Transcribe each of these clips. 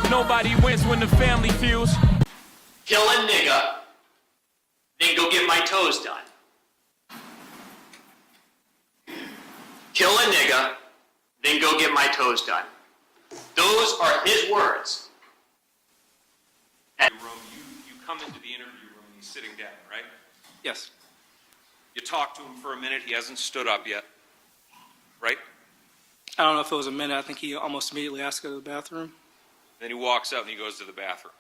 Nobody wins when the family feels. Kill a nigga, then go get my toes done. Kill a nigga, then go get my toes done. Those are his words. You come into the interview room and he's sitting down, right? Yes. You talk to him for a minute, he hasn't stood up yet, right? I don't know if it was a minute. I think he almost immediately asked to go to the bathroom. Then he walks out and he goes to the bathroom.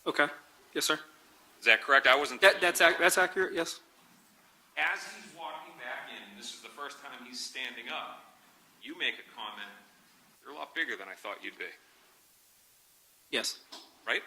Okay. Yes, sir. Is that correct? I wasn't. That's accurate. Yes. As he's walking back in, and this is the first time he's standing up, you make a comment. You're a lot bigger than I thought you'd be. Yes. Right?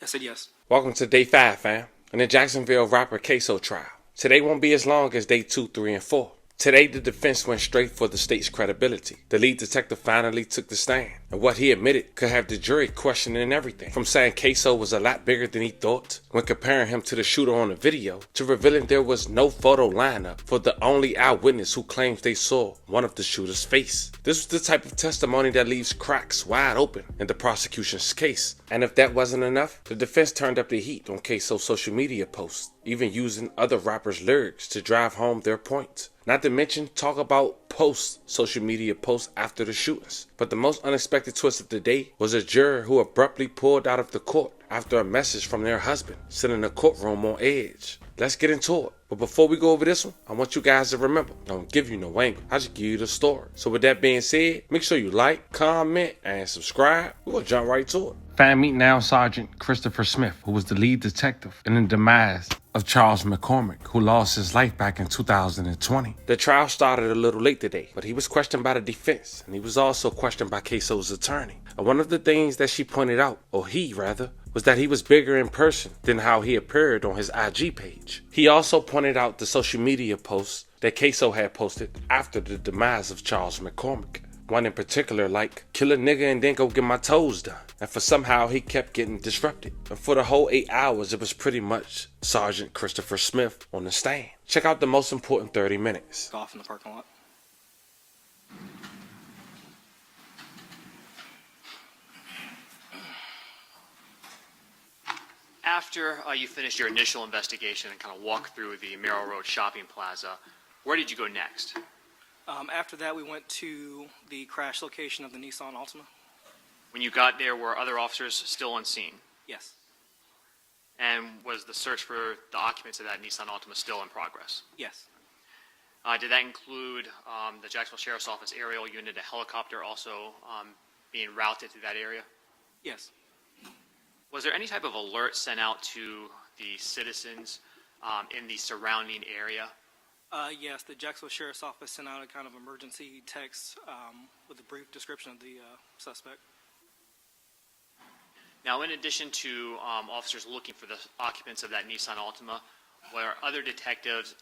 I said yes. Welcome to day 5, fam, in the Jacksonville rapper Ksoo trial. Today won't be as long as day 2, 3, and 4. Today, the defense went straight for the state's credibility. The lead detective finally took the stand, and what he admitted could have the jury questioning everything. From saying Ksoo was a lot bigger than he thought when comparing him to the shooter on the video, to revealing there was no photo lineup for the only eyewitness who claims they saw one of the shooter's face. This was the type of testimony that leaves cracks wide open in the prosecution's case. And if that wasn't enough, the defense turned up the heat on Ksoo's social media posts, even using other rappers' lyrics to drive home their point. Not to mention talk about social media posts after the shootings. But the most unexpected twist of the day was a juror who abruptly pulled out of the court after a message from their husband, sending the courtroom on edge. Let's get into it. But before we go over this one, I want you guys to remember, I don't give you no angle, I just give you the story. So with that being said, make sure you like, comment, and subscribe. We're gonna jump right to it. Fan meet now Sergeant Christopher Smith, who was the lead detective in the demise of Charles McCormick, who lost his life back in 2020. The trial started a little late today, but he was questioned by the defense, and he was also questioned by Ksoo's attorney. And one of the things that she pointed out, or he rather, was that he was bigger in person than how he appeared on his IG page. He also pointed out the social media posts that Ksoo had posted after the demise of Charles McCormick. One in particular like, kill a nigga and then go get my toes done. And for somehow he kept getting disrupted. And for the whole 8 hours, it was pretty much Sergeant Christopher Smith on the stand. Check out the most important 30 minutes. Off in the parking lot. After you finished your initial investigation and kind of walked through the Merrill Road shopping plaza, where did you go next? After that, we went to the crash location of the Nissan Altima. When you got there, were other officers still on scene? Yes. And was the search for the occupants of that Nissan Altima still in progress? Yes. Did that include the Jacksonville Sheriff's Office aerial unit, a helicopter also being routed to that area? Yes. Was there any type of alert sent out to the citizens in the surrounding area? Yes, the Jacksonville Sheriff's Office sent out a kind of emergency text with a brief description of the suspect. Now, in addition to officers looking for the occupants of that Nissan Altima, were other detectives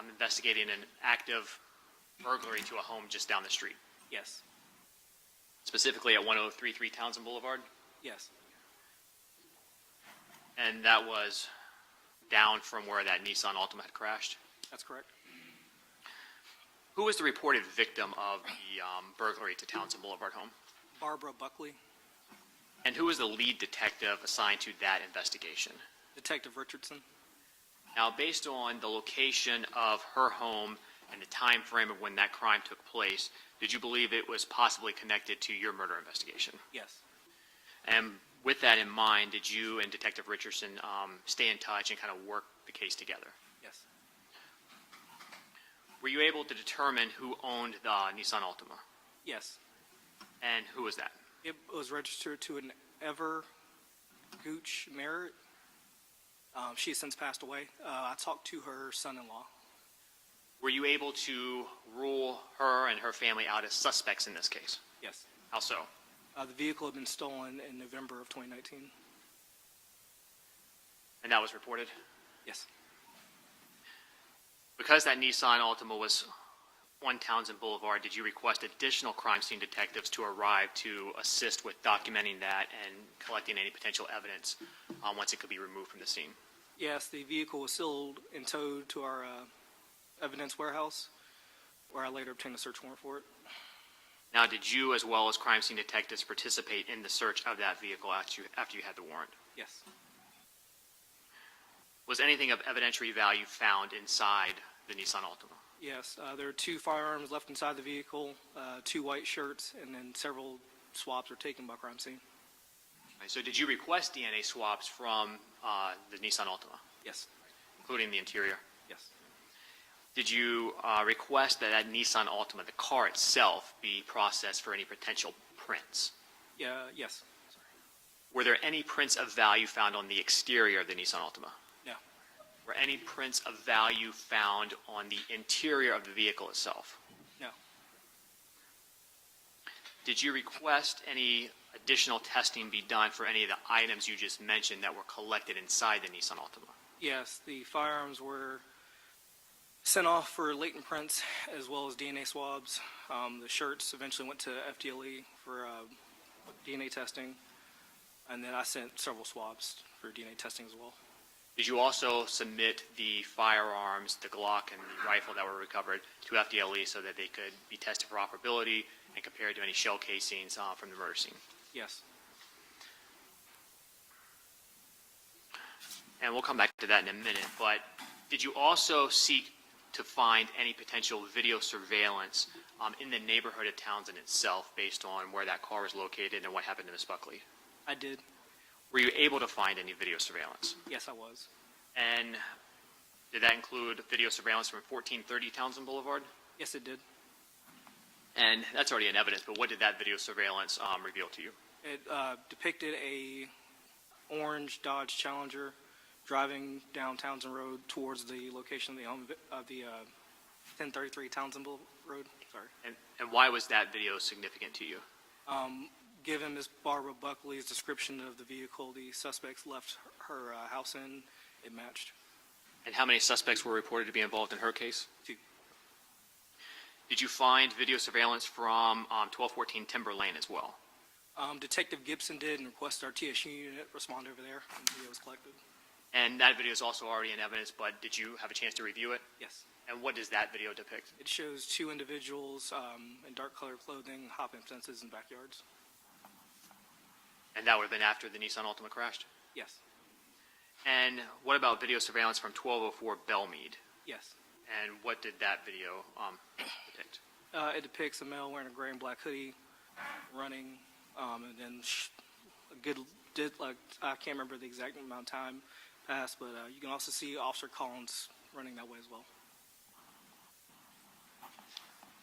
investigating an active burglary to a home just down the street? Yes. Specifically at 1033 Townsend Boulevard? Yes. And that was down from where that Nissan Altima had crashed? That's correct. Who was the reported victim of the burglary to Townsend Boulevard home? Barbara Buckley. And who was the lead detective assigned to that investigation? Detective Richardson. Now, based on the location of her home and the time frame of when that crime took place, did you believe it was possibly connected to your murder investigation? Yes. And with that in mind, did you and Detective Richardson stay in touch and kind of work the case together? Yes. Were you able to determine who owned the Nissan Altima? Yes. And who was that? It was registered to an Ever Gooch Merritt. She has since passed away. I talked to her son-in-law. Were you able to rule her and her family out as suspects in this case? Yes. How so? The vehicle had been stolen in November of 2019. And that was reported? Yes. Because that Nissan Altima was on Townsend Boulevard, did you request additional crime scene detectives to arrive to assist with documenting that and collecting any potential evidence once it could be removed from the scene? Yes, the vehicle was sealed and towed to our evidence warehouse, where I later obtained a search warrant for it. Now, did you, as well as crime scene detectives, participate in the search of that vehicle after you had the warrant? Yes. Was anything of evidentiary value found inside the Nissan Altima? Yes, there are 2 firearms left inside the vehicle, 2 white shirts, and then several swabs were taken by crime scene. Right, so did you request DNA swabs from the Nissan Altima, Yes. including the interior? Yes. Did you request that Nissan Altima, the car itself, be processed for any potential prints? Yeah. Yes. Sorry. Were there any prints of value found on the exterior of the Nissan Altima? No. Were any prints of value found on the interior of the vehicle itself? No. Did you request any additional testing be done for any of the items you just mentioned that were collected inside the Nissan Altima? Yes, the firearms were sent off for latent prints as well as DNA swabs. The shirts eventually went to FDLE for DNA testing, and then I sent several swabs for DNA testing as well. Did you also submit the firearms, the Glock and the rifle that were recovered to FDLE so that they could be tested for operability and compared to any shell casings from the murder scene? Yes. And we'll come back to that in a minute, but did you also seek to find any potential video surveillance in the neighborhood of Townsend itself based on where that car was located and what happened to Ms. Buckley? I did. Were you able to find any video surveillance? Yes, I was. And did that include video surveillance from 1430 Townsend Boulevard? Yes, it did. And that's already in evidence, but what did that video surveillance reveal to you? It depicted a orange Dodge Challenger driving down Townsend Road towards the location of the home of the 1033 Townsend Road. Sorry. And why was that video significant to you? Given Ms. Barbara Buckley's description of the vehicle the suspects left her house in, it matched. And how many suspects were reported to be involved in her case? 2. Did you find video surveillance from 1214 Timber Lane as well? Detective Gibson did and requested our TSU unit respond over there, and the video was collected. And that video is also already in evidence, but did you have a chance to review it? Yes. And what does that video depict? It shows 2 individuals in dark colored clothing hopping fences in backyards. And that would have been after the Nissan Altima crashed? Yes. And what about video surveillance from 1204 Belmead? Yes. And what did that video depict? It depicts a male wearing a gray and black hoodie running, and then I can't remember the exact amount of time passed, but you can also see Officer Collins running that way as well.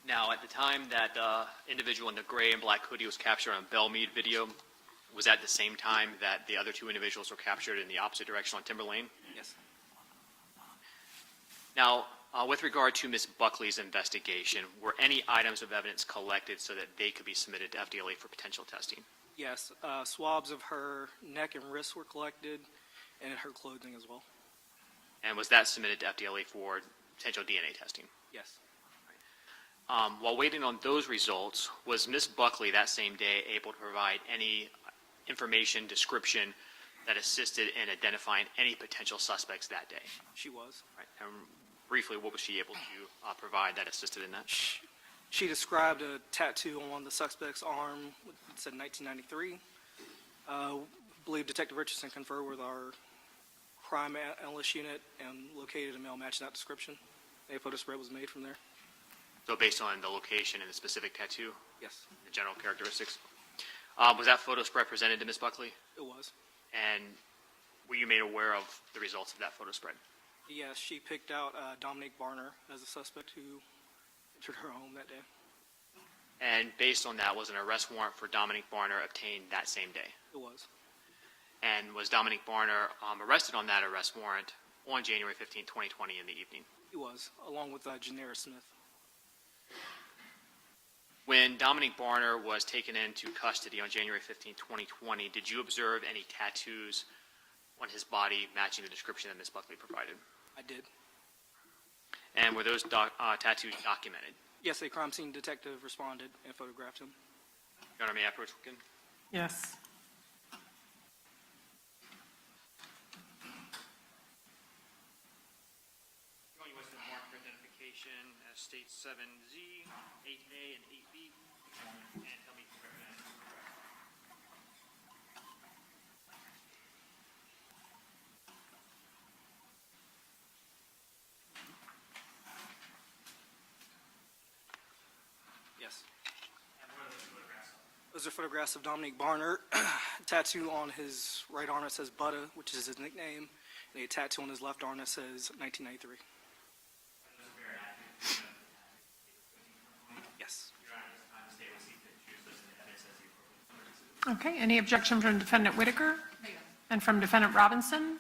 Now, at the time that individual in the gray and black hoodie was captured on Belmead video, was that the same time that the other 2 individuals were captured in the opposite direction on Timber Lane? Yes. Now, with regard to Ms. Buckley's investigation, were any items of evidence collected so that they could be submitted to FDLE for potential testing? Yes. Swabs of her neck and wrists were collected, and her clothing as well. And was that submitted to FDLE for potential DNA testing? Yes. While waiting on those results, was Ms. Buckley that same day able to provide any information, description that assisted in identifying any potential suspects that day? She was. Right. And briefly, what was she able to provide that assisted in that? She described a tattoo on one of the suspect's arm. It said 1993. I believe Detective Richardson conferred with our crime analyst unit and located a male matching that description. A photo spread was made from there. So based on the location and the specific tattoo, Yes, the general characteristics, was that photo spread presented to Ms. Buckley? it was. And were you made aware of the results of that photo spread? Yes, she picked out Dominique Barner as a suspect who entered her home that day. And based on that, was an arrest warrant for Dominique Barner obtained that same day? It was. And was Dominique Barner arrested on that arrest warrant on January 15, 2020 in the evening? He was, along with Janera Smith. When Dominique Barner was taken into custody on January 15, 2020, did you observe any tattoos on his body matching the description that Ms. Buckley provided? I did. And were those tattoos documented? Yes, a crime scene detective responded and photographed him. Your Honor, may I approach again? Yes. Going with the mark for identification as states 7Z, 8A, and 8B. And tell me correct. Yes. Those are photographs of Dominique Barner. Tattoo on his right arm that says Butta, which is his nickname, and a tattoo on his left arm that says 1993. Yes. Okay, any objection from Defendant Whitaker? And from Defendant Robinson?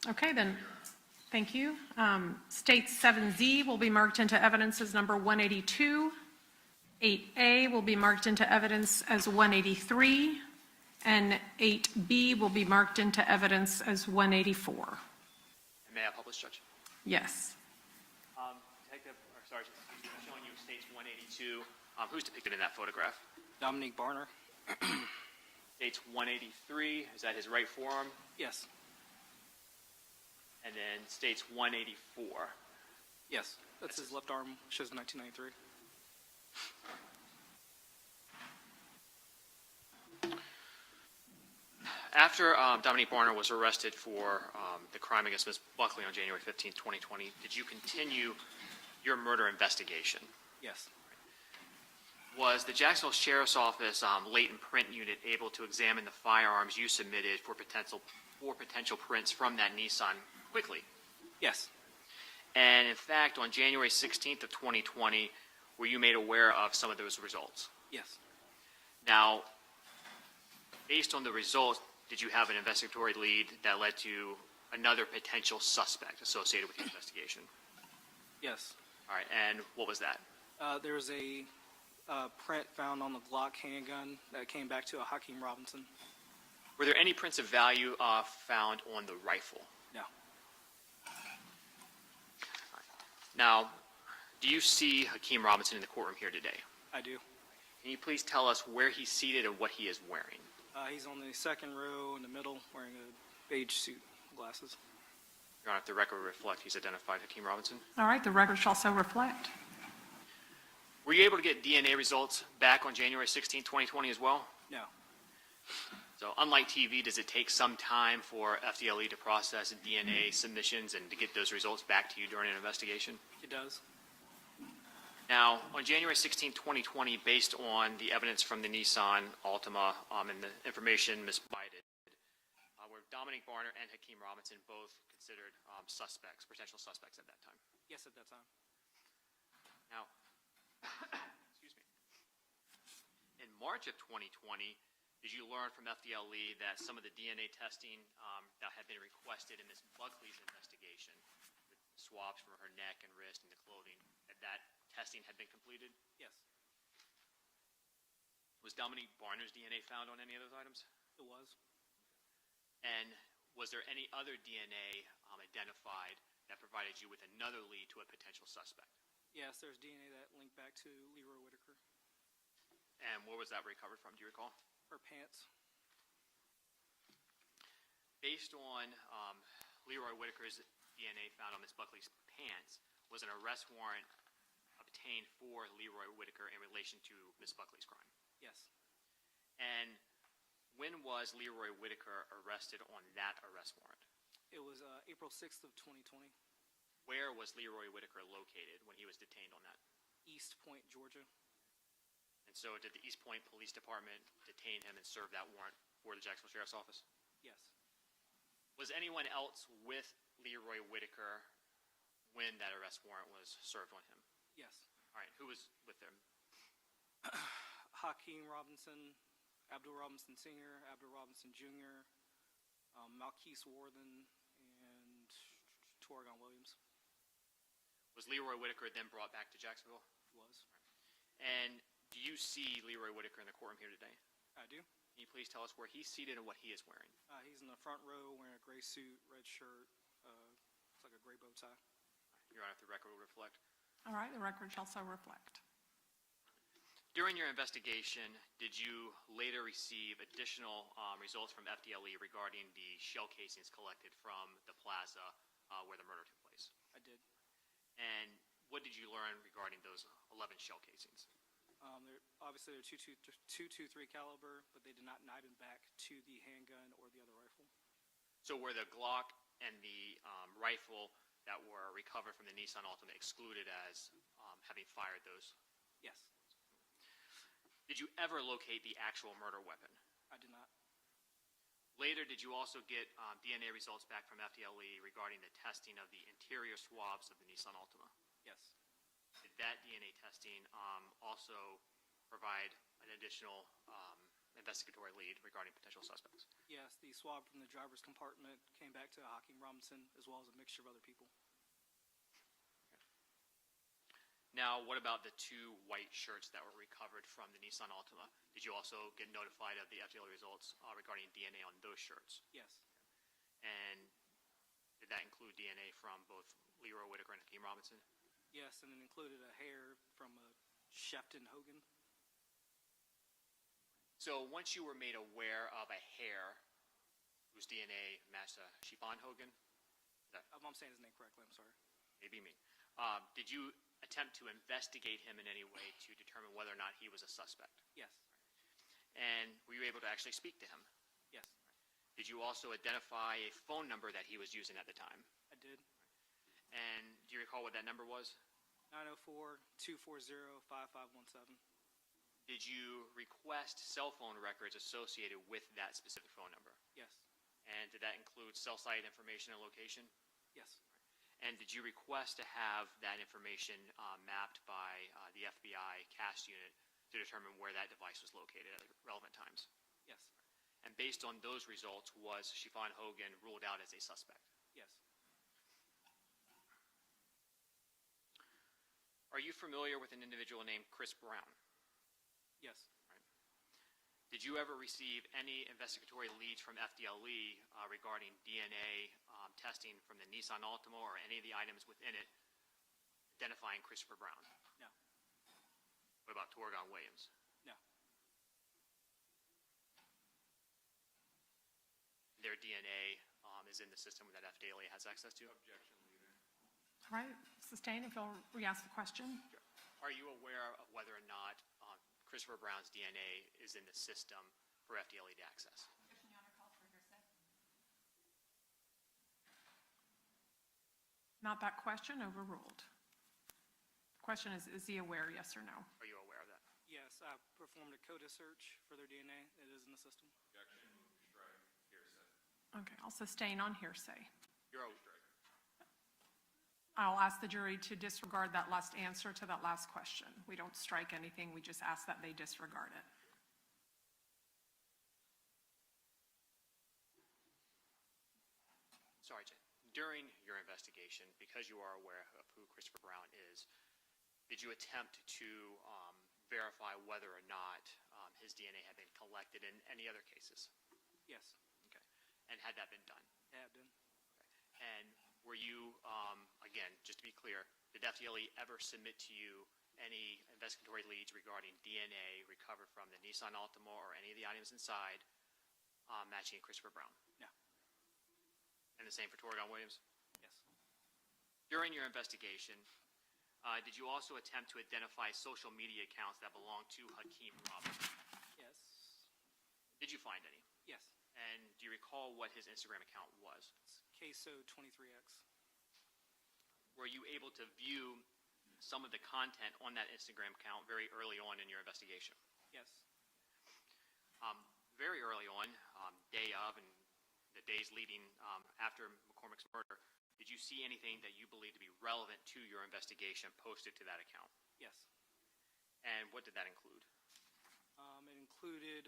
Okay, then, thank you. State 7Z will be marked into evidence as number 182. 8A will be marked into evidence as 183. And 8B will be marked into evidence as 184. May I publish, Judge? Yes. Detective, or Sergeant, excuse me, I'm showing you states 182. Who's depicted in that photograph? Dominique Barner. States 183, is that his right forearm? Yes. And then states 184. Yes. That's his left arm, shows 1993. After Dominique Barner was arrested for the crime against Ms. Buckley on January 15, 2020, did you continue your murder investigation? Yes. Was the Jacksonville Sheriff's Office latent print unit able to examine the firearms you submitted for potential prints from that Nissan quickly? Yes. And in fact, on January 16th of 2020, were you made aware of some of those results? Yes. Now, based on the results, did you have an investigatory lead that led to another potential suspect associated with the investigation? Yes. All right, and what was that? There was a print found on the Glock handgun that came back to a Hakeem Robinson. Were there any prints of value found on the rifle? No. Now, do you see Hakeem Robinson in the courtroom here today? I do. Can you please tell us where he's seated and what he is wearing? He's on the second row in the middle, wearing a beige suit, glasses. Your Honor, if the record will reflect, he's identified Hakeem Robinson. All right, the record shall so reflect. Were you able to get DNA results back on January 16, 2020 as well? No. So unlike TV, does it take some time for FDLE to process DNA submissions and to get those results back to you during an investigation? It does. Now, on January 16, 2020, based on the evidence from the Nissan Altima and the information misguided, were Dominique Barner and Hakeem Robinson both considered suspects, potential suspects at that time? Yes, at that time. Now, excuse me. In March of 2020, did you learn from FDLE that some of the DNA testing that had been requested in Ms. Buckley's investigation, the swabs from her neck and wrist and the clothing, that testing had been completed? Yes, Was Dominique Barner's DNA found on any of those items? it was. And was there any other DNA identified that provided you with another lead to a potential suspect? Yes, there's DNA that linked back to Leroy Whitaker. And where was that recovered from? Do you recall? Her pants. Based on Leroy Whitaker's DNA found on Ms. Buckley's pants, was an arrest warrant obtained for Leroy Whitaker in relation to Ms. Buckley's crime? Yes. And when was Leroy Whitaker arrested on that arrest warrant? It was April 6th of 2020, Where was Leroy Whitaker located when he was detained on that? East Point, Georgia. And so did the East Point Police Department detain him and serve that warrant for the Jacksonville Sheriff's Office? Yes. Was anyone else with Leroy Whitaker when that arrest warrant was served on him? Yes. All right, who was with him? Hakeem Robinson, Abdul Robinson Sr., Abdul Robinson Jr., Malquise Worthen, and Torgon Williams. Was Leroy Whitaker then brought back to Jacksonville? Was. And do you see Leroy Whitaker in the courtroom here today? I do. Can you please tell us where he's seated and what he is wearing? He's in the front row wearing a gray suit, red shirt, looks like a gray bow tie. Your Honor, if the record will reflect. All right, the record shall so reflect. During your investigation, did you later receive additional results from FDLE regarding the shell casings collected from the plaza where the murder took place? I did. And what did you learn regarding those 11 shell casings? Obviously, they're .223 caliber, but they did not knife him back to the handgun or the other rifle. So were the Glock and the rifle that were recovered from the Nissan Altima excluded as having fired those? Yes, Did you ever locate the actual murder weapon? I did not. Later, did you also get DNA results back from FDLE regarding the testing of the interior swabs of the Nissan Altima? Yes, Did that DNA testing also provide an additional investigatory lead regarding potential suspects? yes, the swab from the driver's compartment came back to Hakeem Robinson, as well as a mixture of other people. Now, what about the two white shirts that were recovered from the Nissan Altima? Did you also get notified of the FDLE results regarding DNA on those shirts? Yes, And did that include DNA from both Leroy Whitaker and Hakeem Robinson? yes, and it included a hair from Shefton Hogan. So once you were made aware of a hair whose DNA matched Chiffon Hogan, I'm saying his name correctly, I'm sorry. maybe me, did you attempt to investigate him in any way to determine whether or not he was a suspect? Yes, And were you able to actually speak to him? yes, Did you also identify a phone number that he was using at the time? I did. And do you recall what that number was? 904-240-5517. Did you request cell phone records associated with that specific phone number? Yes, And did that include cell site information and location? yes, And did you request to have that information mapped by the FBI CAS unit to determine where that device was located at relevant times? yes, And based on those results, was Chiffon Hogan ruled out as a suspect? yes, Are you familiar with an individual named Chris Brown? yes, Did you ever receive any investigatory leads from FDLE regarding DNA testing from the Nissan Altima or any of the items within it identifying Christopher Brown? no, What about Torgon Williams? no, Their DNA is in the system that FDLE has access to? Objection, Leader. All right, sustain if you'll re-ask the question. Are you aware of whether or not Christopher Brown's DNA is in the system for FDLE to access? Not that question, overruled. The question is he aware, yes or no? Are you aware of that? yes. I performed a CODA search for their DNA. It is in the system. Objection, strike, hearsay. Okay, I'll sustain on hearsay. You're Strike. I'll ask the jury to disregard that last answer to that last question. We don't strike anything, we just ask that they disregard it. Sorry, Jay. During your investigation, because you are aware of who Christopher Brown is, did you attempt to verify whether or not his DNA had been collected in any other cases? Yes, Okay. And had that been done? I have been. And were you, again, just to be clear, did FDLE ever submit to you any investigatory leads regarding DNA recovered from the Nissan Altima or any of the items inside matching Christopher Brown? No, And the same for Torgon Williams? yes, During your investigation, did you also attempt to identify social media accounts that belong to Hakeem Robinson? yes, Did you find any? yes. And do you recall what his Instagram account was? It's Ksoo 23X. Were you able to view some of the content on that Instagram account very early on in your investigation? Yes, Very early on, day of and the days leading after McCormick's murder, did you see anything that you believe to be relevant to your investigation posted to that account? yes. And what did that include? It included,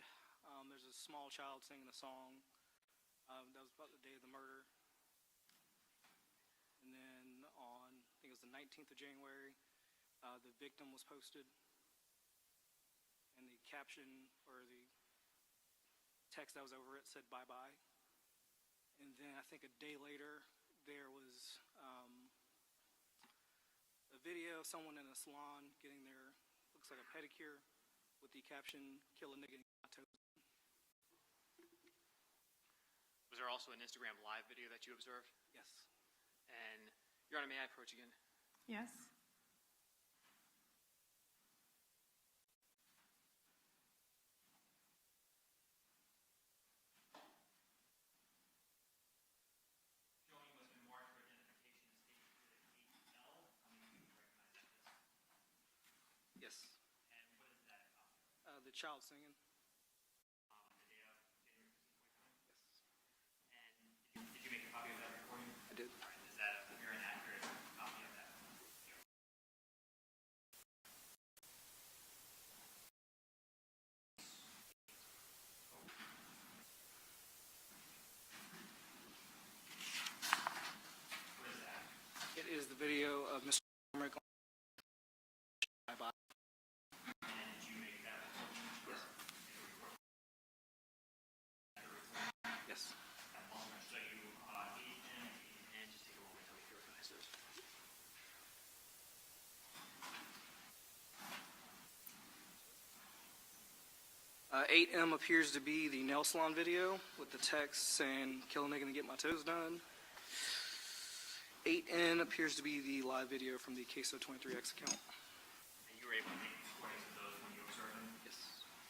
there's a small child singing a song. That was about the day of the murder. And then on, I think it was the 19th of January, the victim was posted. And the caption, or the text that was over it said bye-bye. And then I think a day later, there was a video of someone in a salon getting their, looks like a pedicure, with the caption, "Kill a nigga in my toes." Was there also an Instagram live video that you observed? Yes. And, Your Honor, may I approach again? Yes? The child singing. Did you make a copy of that recording? I did. Is that a clear and accurate copy of that? What is that? It is the video of Mr. Bye-bye. And did you make that recording? Yes. Yes. So you and just take a moment to make your organizers. 8M appears to be the nail salon video with the text saying, "Kill a nigga and get my toes done." 8N appears to be the live video from the Ksoo 23X account. And you were able to make recordings of those when you observed them? Yes.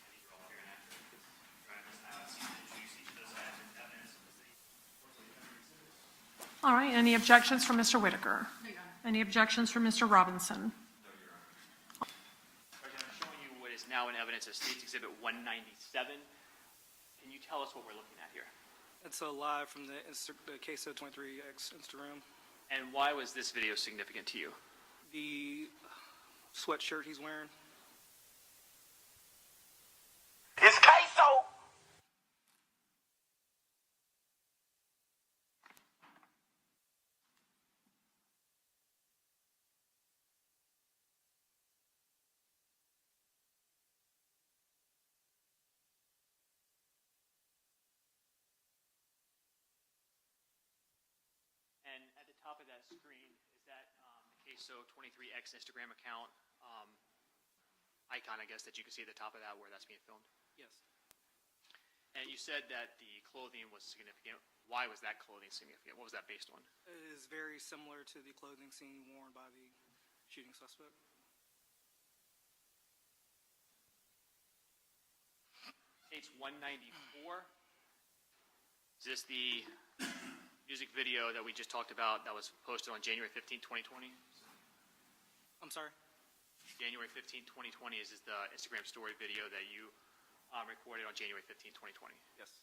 And these are all clear and accurate? Right, did you see those as evidence of the city? All right, any objections from Mr. Whitaker? Any objections from Mr. Robinson? President, I'm showing you what is now in evidence of State's Exhibit 197. Can you tell us what we're looking at here? It's a live from the Ksoo 23X Instagram. And why was this video significant to you? The sweatshirt he's wearing. It's Ksoo. And at the top of that screen, is that the Ksoo 23X Instagram account icon, I guess, that you can see at the top of that where that's being filmed? Yes. And you said that the clothing was significant. Why was that clothing significant? What was that based on? It is very similar to the clothing seen worn by the shooting suspect. Page 194. Is this the music video that we just talked about that was posted on January 15, 2020? I'm sorry? January 15, 2020 is the Instagram story video that you recorded on January 15, 2020. Yes.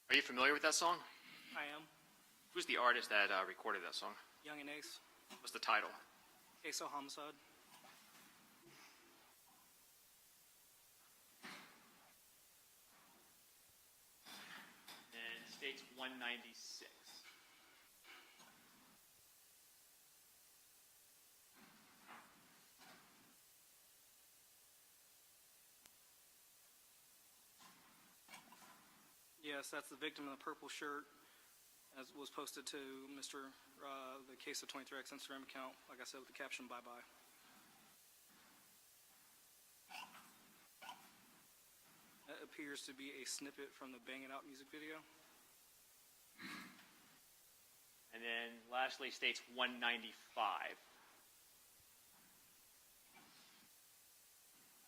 Are you familiar with that song? I am. Who's the artist that recorded that song? Young and Ace. What's the title? Ksoo Homicide. And states 196. Yes, that's the victim in the purple shirt, as was posted to the Ksoo 23X Instagram account, like I said, with the caption, "Bye-bye." That appears to be a snippet from the Bang It Out music video. And then lastly, states 195.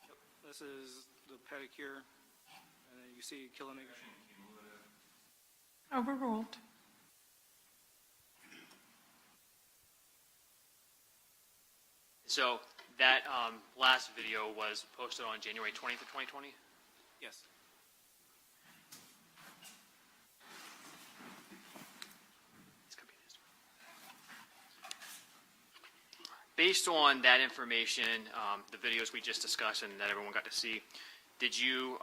Yep. This is the pedicure, and then you see Kill a Nigga. Overruled. So that last video was posted on January 20th of 2020? Yes. It's gonna be this. Based on that information, the videos we just discussed and that everyone got to see, did you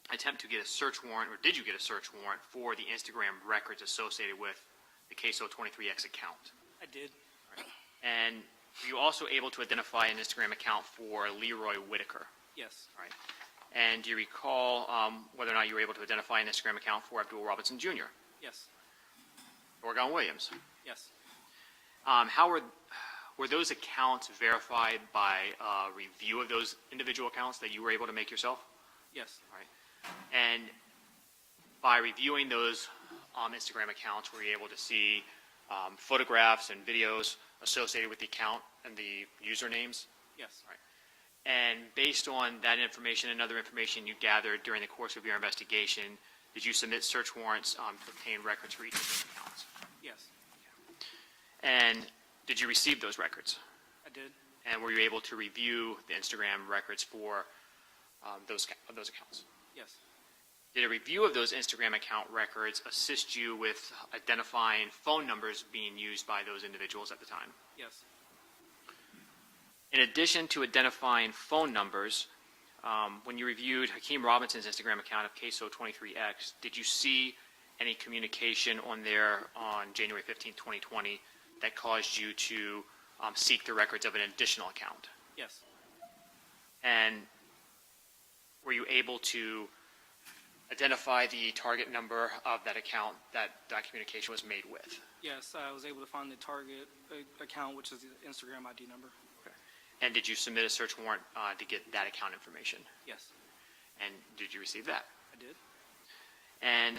attempt to get a search warrant, or did you get a search warrant for the Instagram records associated with the Ksoo 23X account? I did. And were you also able to identify an Instagram account for Leroy Whitaker? Yes. All right. And do you recall whether or not you were able to identify an Instagram account for Abdul Robinson Jr.? Yes. Oregon Williams? Yes. How were those accounts verified by review of those individual accounts that you were able to make yourself? Yes. All right. And by reviewing those Instagram accounts, were you able to see photographs and videos associated with the account and the usernames? Yes. Right. And based on that information and other information you gathered during the course of your investigation, did you submit search warrants to obtain records for each of those accounts? Yes, And did you receive those records? I did. And were you able to review the Instagram records for those accounts? Yes. Did a review of those Instagram account records assist you with identifying phone numbers being used by those individuals at the time? Yes. In addition to identifying phone numbers, when you reviewed Hakeem Robinson's Instagram account of Ksoo23X, did you see any communication on there on January 15, 2020 that caused you to seek the records of an additional account? Yes. And were you able to identify the target number of that account that communication was made with? Yes, I was able to find the target account, which is the Instagram ID number. And did you submit a search warrant to get that account information? Yes, And did you receive that? I did. And,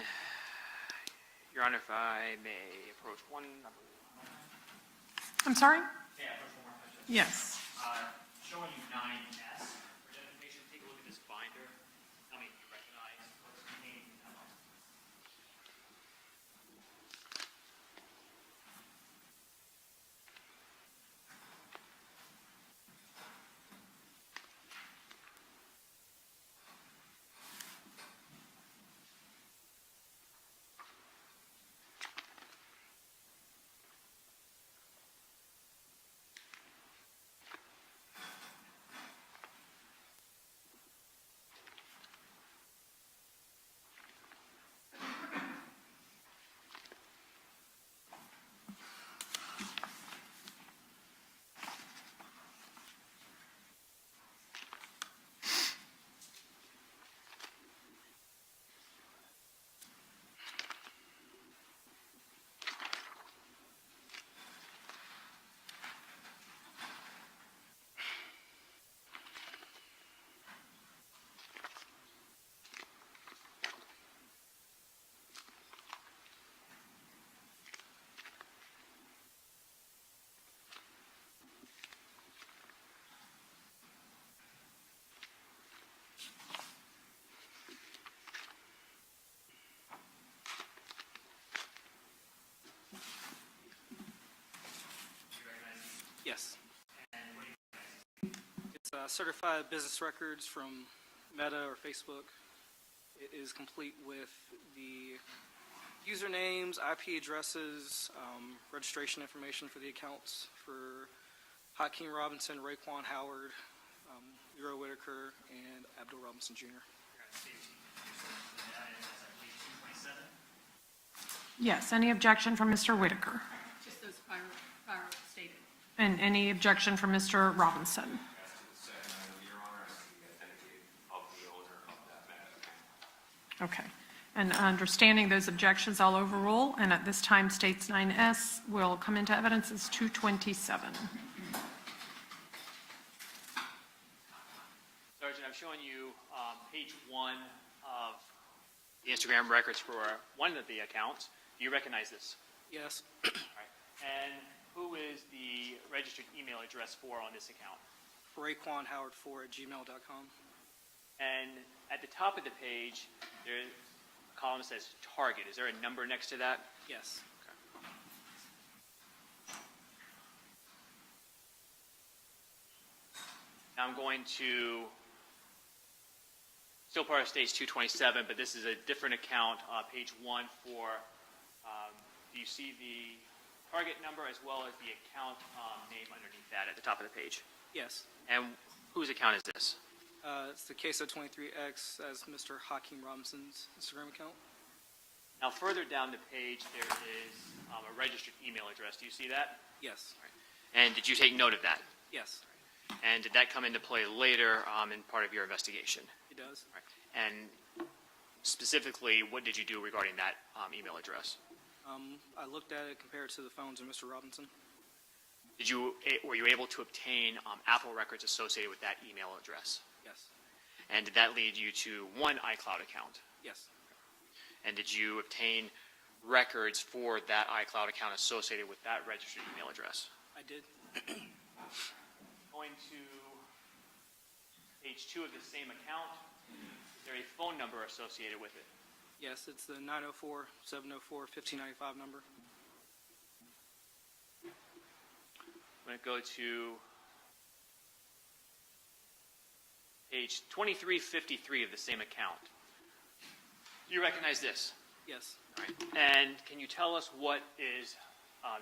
Your Honor, if I may approach one number. I'm sorry? Yeah, approach one more question. Yes. Showing you 9S for identification. Take a look at this binder. Tell me if you recognize what's contained in that binder. Yes. It's certified business records from Meta or Facebook. It is complete with the usernames, IP addresses, registration information for the accounts for Hakeem Robinson, Raekwon Howard, Euro Whitaker, and Abdul Robinson Jr. Yes. Any objection from Mr. Whitaker? Just those prior stated. And any objection from Mr. Robinson? As to the second item, Your Honor, I see the identity of the owner of that matter. Okay. And understanding those objections, I'll overrule, and at this time, States 9S will come into evidence as 227. Sergeant, I'm showing you page 1 of the Instagram records for one of the accounts. Do you recognize this? Yes. All right. And who is the registered email address for on this account? RaekwonHoward4@gmail.com. And at the top of the page, there's a column that says target. Is there a number next to that? Yes. Now I'm going to, still part of States 227, but this is a different account, page 1 for, do you see the target number as well as the account name underneath that at the top of the page? Yes. And whose account is this? It's the Ksoo23X as Mr. Hakeem Robinson's Instagram account. Now further down the page, there is a registered email address. Do you see that? Yes. And did you take note of that? Yes, And did that come into play later in part of your investigation? it does. And specifically, what did you do regarding that email address? I looked at it compared to the phones of Mr. Robinson. Were you able to obtain Apple records associated with that email address? Yes. And did that lead you to one iCloud account? Yes. And did you obtain records for that iCloud account associated with that registered email address? I did. Going to page 2 of the same account, is there a phone number associated with it? Yes, it's the 904-704-1595 number. I'm going to go to page 2353 of the same account. Do you recognize this? Yes. All right. And can you tell us what is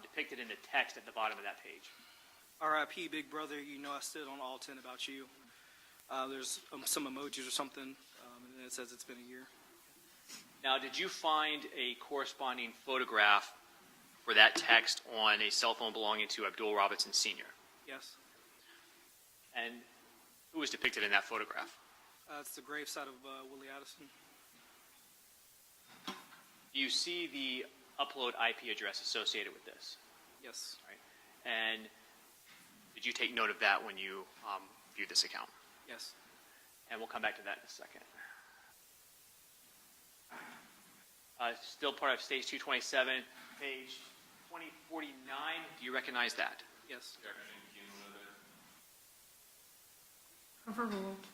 depicted in the text at the bottom of that page? R.I.P. Big Brother, you know I stood on all 10 about you. There's some emojis or something, and then it says it's been a year. Now, did you find a corresponding photograph for that text on a cell phone belonging to Abdul Robinson Sr.? Yes. And who was depicted in that photograph? It's the gravesite of Willie Addison. Do you see the upload IP address associated with this? Yes. Right. And did you take note of that when you viewed this account? Yes. And we'll come back to that in a second. Still part of stage 227, page 2049. Do you recognize that? Yes. Overruled.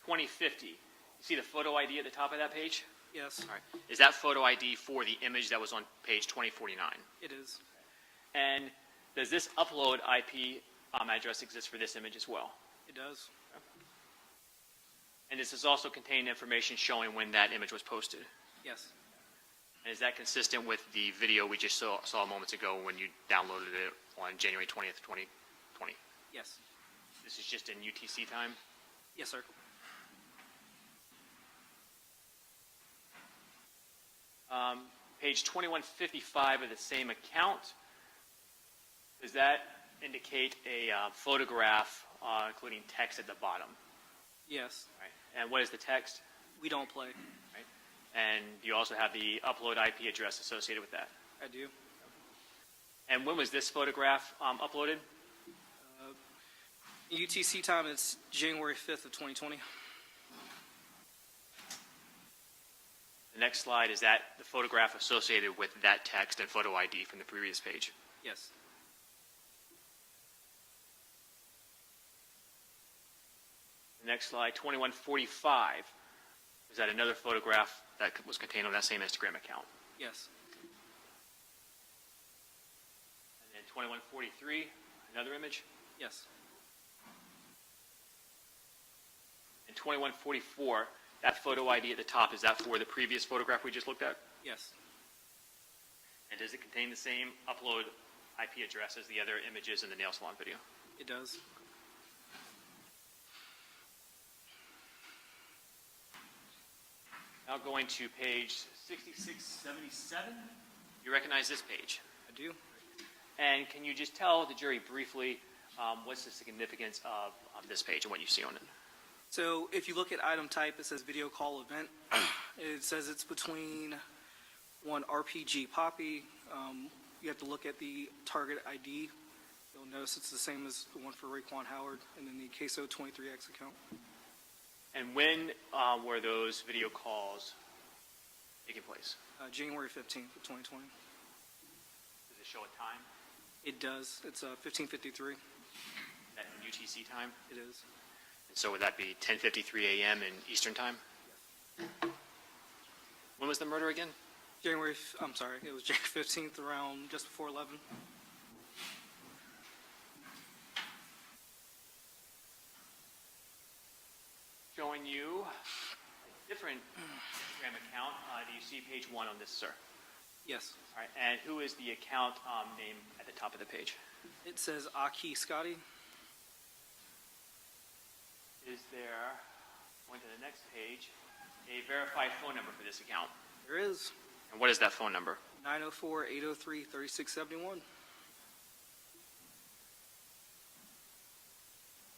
2050. You see the photo ID at the top of that page? Yes. All right. Is that photo ID for the image that was on page 2049? It is. And does this upload IP address exist for this image as well? It does. And does this also contain information showing when that image was posted? Yes. And is that consistent with the video we just saw moments ago when you downloaded it on January 20th, 2020? Yes. This is just in UTC time? Yes, sir. Page 2155 of the same account, does that indicate a photograph including text at the bottom? Yes. Right. And what is the text? We don't play. Right. And you also have the upload IP address associated with that. I do. And when was this photograph uploaded? UTC time, it's January 5th of 2020. The next slide, is that the photograph associated with that text and photo ID from the previous page? Yes. The next slide, 2145. Is that another photograph that was contained on that same Instagram account? Yes. And then 2143, another image? Yes. And 2144, that photo ID at the top, is that for the previous photograph we just looked at? Yes. And does it contain the same upload IP address as the other images in the nail salon video? It does. Now going to page 6677. You recognize this page? I do. And can you just tell the jury briefly what's the significance of this page and what you see on it? So if you look at item type, it says video call event. It says it's between one RPG Poppy. You have to look at the target ID. You'll notice it's the same as the one for Raekwon Howard, and then the Ksoo 23X account. And when were those video calls taking place? January 15th of 2020. Does it show a time? It does. It's 15:53. That in UTC time? It is. And so would that be 10:53 a.m. in Eastern time? When was the murder again? It was January 15th around just before 11. Showing you a different Instagram account. Do you see page 1 on this, sir? Yes. All right. And who is the account name at the top of the page? It says Aki Scotty. Is there, going to the next page, a verified phone number for this account? There is. And what is that phone number? 904-803-3671.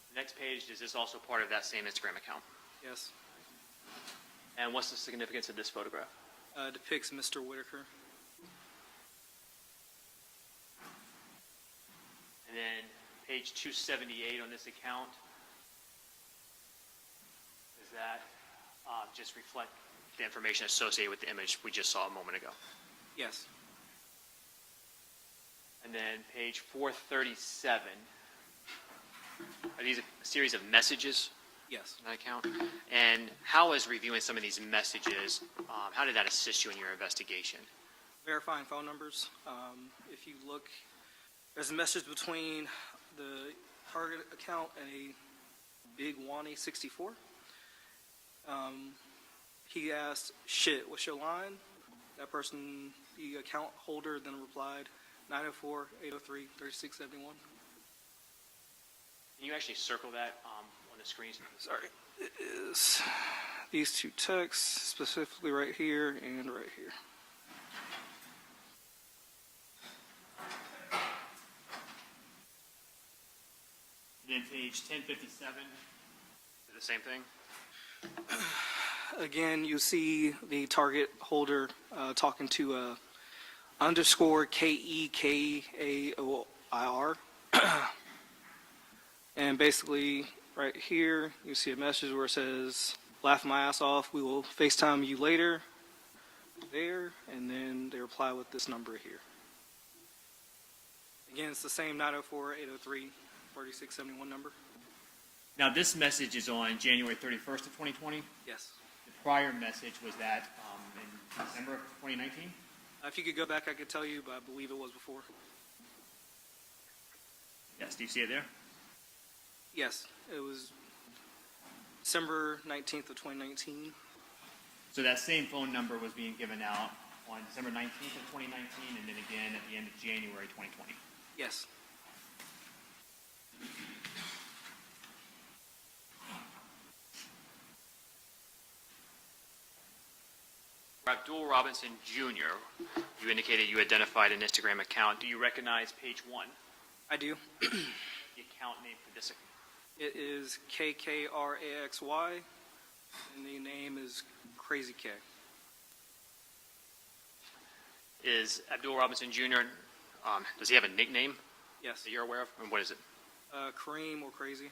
The next page, is this also part of that same Instagram account? Yes. And what's the significance of this photograph? Depicts Mr. Whitaker. And then page 278 on this account, does that just reflect the information associated with the image we just saw a moment ago. Yes. And then page 437, are these a series of messages Yes. in that account? And how is reviewing some of these messages, how did that assist you in your investigation? Verifying phone numbers. If you look, there's a message between the target account and a Big Wani 64. He asked, "Shit, what's your line?" That person, the account holder, then replied, 904-803-3671. Can you actually circle that on the screen? Sorry, it is these two texts, specifically right here and right here. Then page 1057, the same thing? Again, you see the target holder talking to underscore KEKAOIR. And basically, right here, you see a message where it says, "Laugh my ass off, we will FaceTime you later." There, and then they reply with this number here. Again, it's the same 904-803-3671 number. Now, this message is on January 31st of 2020. Yes. The prior message was that in December of 2019? If you could go back, I could tell you, but I believe it was before. Yes, do you see it there? Yes, it was December 19th of 2019. So that same phone number was being given out on December 19th of 2019 and then again at the end of January 2020. Yes. Abdul Robinson Jr., you indicated you identified an Instagram account. Do you recognize page 1? I do. The account name for this account? It is KKRAXY, and the name is Crazy K. Is Abdul Robinson Jr., does he have a nickname Yes. that you're aware of? And what is it? Kareem or Crazy.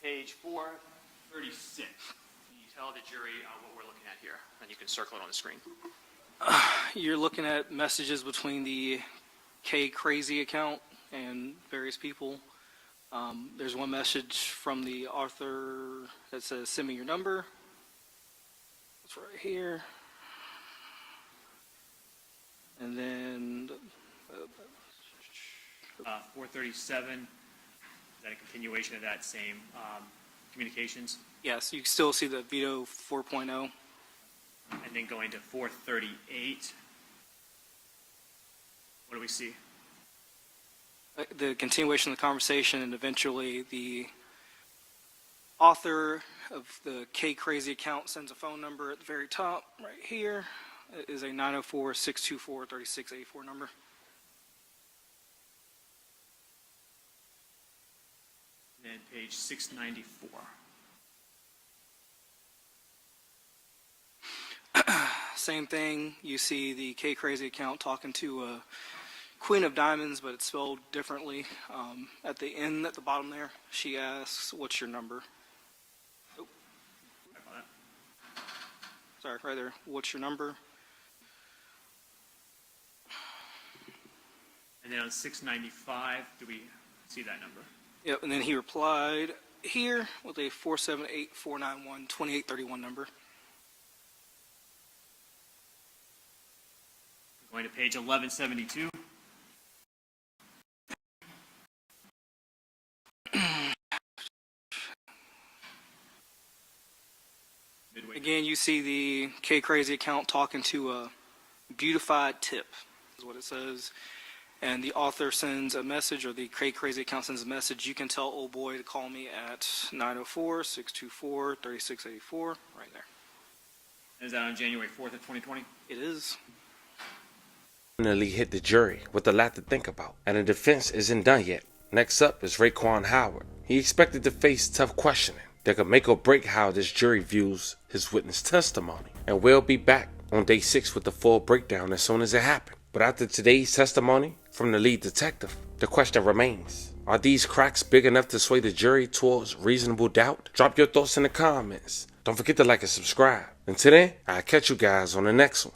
Page 436. Can you tell the jury what we're looking at here? And you can circle it on the screen. You're looking at messages between the K Crazy account and various people. There's one message from the author that says, "Send me your number." It's right here. And then 437, is that a continuation of that same communications? yes, you can still see the Vito 4.0. And then going to 438, what do we see? The continuation of the conversation, and eventually the author of the K Crazy account sends a phone number at the very top right here. It is a 904-624-3684 number. And then page 694. Same thing, you see the K Crazy account talking to Queen of Diamonds, but it's spelled differently. At the end, at the bottom there, she asks, "What's your number?" Oh, Sorry about that. sorry, right there. "What's your number?" And then on 695, do we see that number? Yep, and then he replied here with a 478-491-2831 number. Going to page 1172. Midway. Again, you see the K Crazy account talking to a beautified tip, is what it says. And the author sends a message, or the K Crazy account sends a message. "You can tell old boy to call me at 904-624-3684, right there. Is that on January 4th of 2020? It is. Finally hit the jury with a lot to think about, and the defense isn't done yet. Next up is Raekwon Howard. He expected to face tough questioning that could make or break how this jury views his witness testimony. And we'll be back on day 6 with the full breakdown as soon as it happens. But after today's testimony from the lead detective, The question remains, are these cracks big enough to sway the jury towards reasonable doubt? Drop your thoughts in the comments. Don't forget to like and subscribe. Until then, I'll catch you guys on the next one.